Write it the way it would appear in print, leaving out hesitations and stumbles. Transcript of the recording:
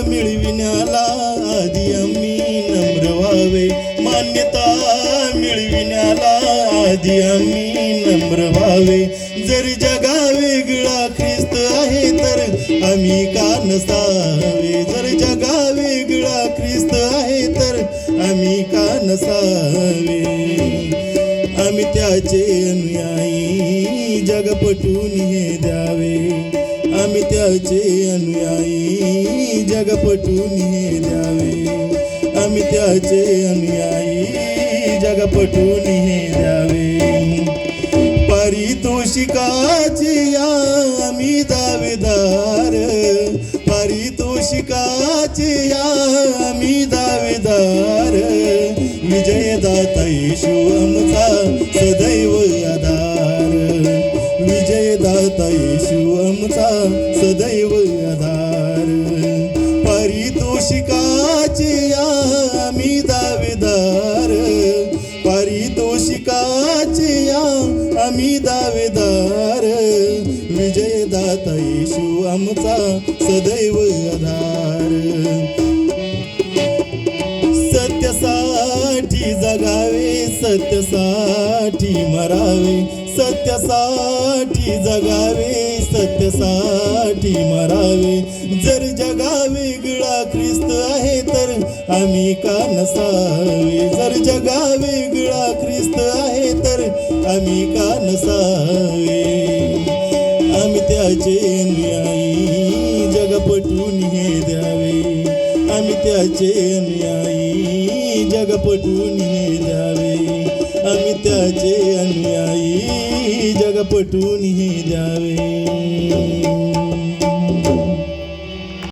मिळविण्याला आधी आम्ही नम्र व्हावे, मान्यता मिळविण्याला आधी आम्ही नम्र व्हावे. जर जगा वेगळा ख्रिस्त आहे तर आम्ही का नसावे, जर जगा वेगळा ख्रिस्त आहे तर आम्ही का नसावे. आम्ही त्याचे अनुयायी जग पटवून हे द्यावे, आम्ही त्याचे अनुयायी जग पटवून हे द्यावे, आम्ही त्याचे अनुयायी जग पटवून हे द्यावे. पारितोषिकाचे आम्ही दावेदार, पारितोषिकाचे आम्ही दावेदार. विजयदाता येशू आमचा सदैव आधार, विजयदाता येशू आमचा सदैव आधार. पारितोषिकाचे आम्ही दावेदार, पारितोषिकाचे आम्ही दावेदार. विजयदाता येशू आमचा सदैव आधार. सत्यासाठी जगावे, सत्यासाठी मरावे, सत्यासाठी जगावे, सत्यासाठी मरावे. जर जगा वेगळा ख्रिस्त आहे तर आम्ही का नसावे, जर जगा वेगळा ख्रिस्त आहे तर आम्ही का नसावे. आम्ही त्याचे अनुयायी जग पटवून हे द्यावे, आम्ही त्याचे अनुयायी जग पटवून हे द्यावे, आम्ही त्याचे अनुयायी जग पटवून हे द्यावे.